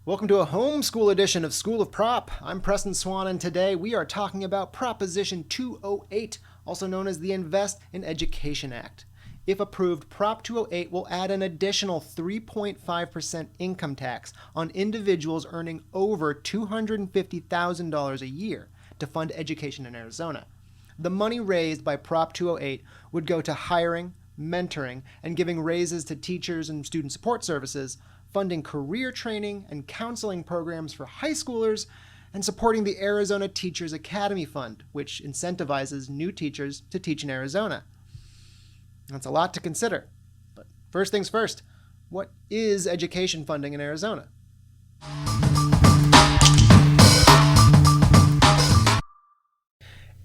Welcome to a homeschool edition of School of Prop. I'm Preston Swan, and today we are talking about Proposition 208, also known as the Invest in Education Act. If approved, Prop 208 will add an additional 3.5% income tax on individuals earning over $250,000 a year to fund education in Arizona. The money raised by Prop 208 would go to hiring, mentoring, and giving raises to teachers and student support services, funding career training and counseling programs for high schoolers, and supporting the Arizona Teachers Academy Fund, which incentivizes new teachers to teach in Arizona. That's a lot to consider. But first things first, what is education funding in Arizona?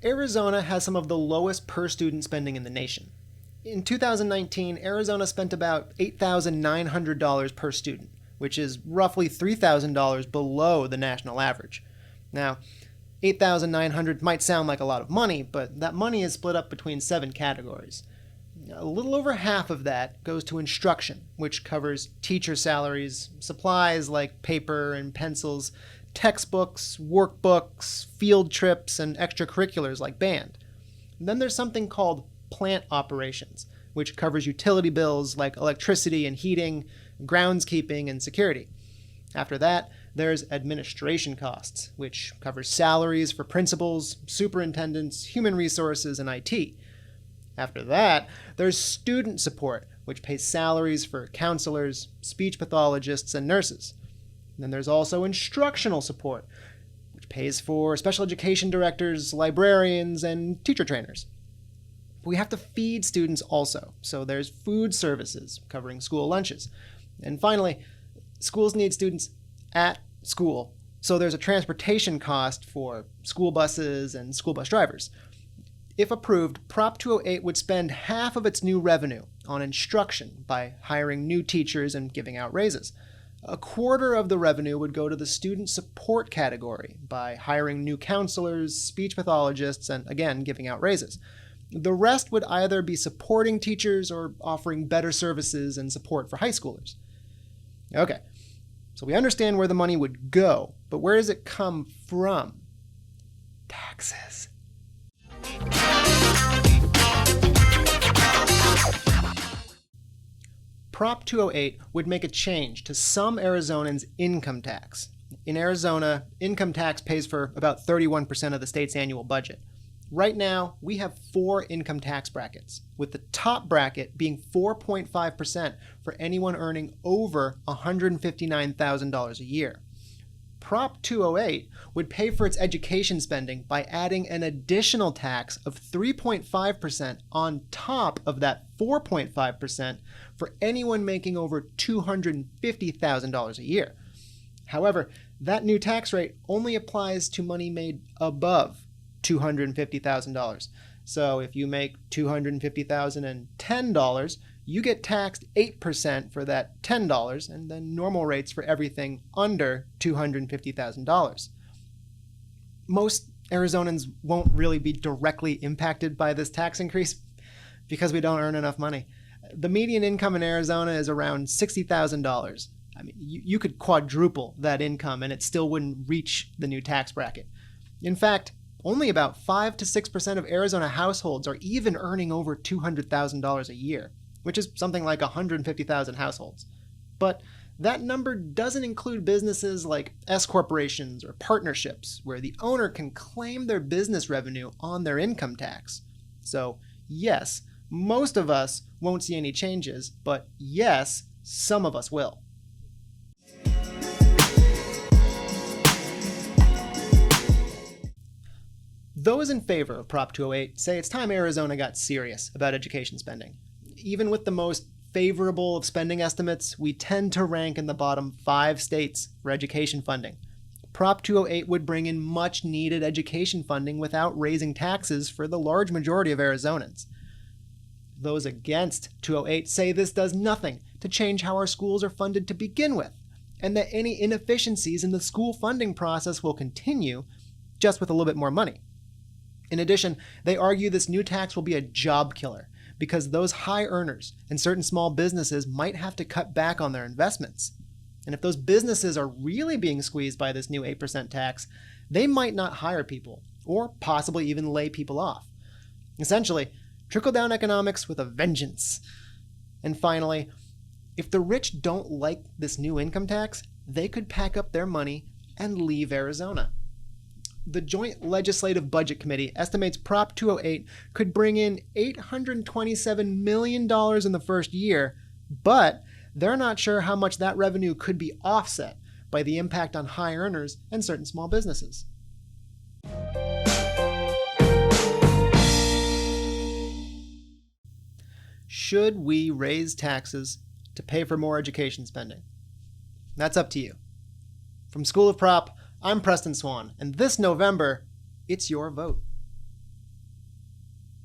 Arizona has some of the lowest per-student spending in the nation. In 2019, Arizona spent about $8,900 per student, which is roughly $3,000 below the national average. Now, $8,900 might sound like a lot of money, but that money is split up between 7 categories. A little over half of that goes to instruction, which covers teacher salaries, supplies like paper and pencils, textbooks, workbooks, field trips, and extracurriculars like band. And then there's something called plant operations, which covers utility bills like electricity and heating, groundskeeping, and security. After that, there's administration costs, which covers salaries for principals, superintendents, human resources, and IT. After that, there's student support, which pays salaries for counselors, speech pathologists, and nurses. And then there's also instructional support, which pays for special education directors, librarians, and teacher trainers. We have to feed students also, so there's food services covering school lunches. And finally, schools need students at school, so there's a transportation cost for school buses and school bus drivers. If approved, Prop 208 would spend half of its new revenue on instruction by hiring new teachers and giving out raises. A quarter of the revenue would go to the student support category by hiring new counselors, speech pathologists, and again, giving out raises. The rest would either be supporting teachers or offering better services and support for high schoolers. Okay, so we understand where the money would go, but where does it come from? Taxes. Prop 208 would make a change to some Arizonans' income tax. In Arizona, income tax pays for about 31% of the state's annual budget. Right now, we have 4 income tax brackets, with the top bracket being 4.5% for anyone earning over $159,000 a year. Prop 208 would pay for its education spending by adding an additional tax of 3.5% on top of that 4.5% for anyone making over $250,000 a year. However, that new tax rate only applies to money made above $250,000. So if you make $250,010, you get taxed 8% for that $10, and then normal rates for everything under $250,000. Most Arizonans won't really be directly impacted by this tax increase because we don't earn enough money. The median income in Arizona is around $60,000. I mean, you could quadruple that income and it still wouldn't reach the new tax bracket. In fact, only about 5 to 6% of Arizona households are even earning over $200,000 a year, which is something like 150,000 households. But that number doesn't include businesses like S corporations or partnerships, where the owner can claim their business revenue on their income tax. So yes, most of us won't see any changes, but yes, some of us will. Those in favor of Prop 208 say it's time Arizona got serious about education spending. Even with the most favorable of spending estimates, we tend to rank in the bottom 5 states for education funding. Prop 208 would bring in much needed education funding without raising taxes for the large majority of Arizonans. Those against 208 say this does nothing to change how our schools are funded to begin with, and that any inefficiencies in the school funding process will continue, just with a little bit more money. In addition, they argue this new tax will be a job killer because those high earners and certain small businesses might have to cut back on their investments. And if those businesses are really being squeezed by this new 8% tax, they might not hire people, or possibly even lay people off. Essentially, trickle-down economics with a vengeance. And finally, if the rich don't like this new income tax, they could pack up their money and leave Arizona. The Joint Legislative Budget Committee estimates Prop 208 could bring in $827 million in the first year, but they're not sure how much that revenue could be offset by the impact on high earners and certain small businesses. Should we raise taxes to pay for more education spending? That's up to you. From School of Prop, I'm Preston Swan, and this November, it's your vote.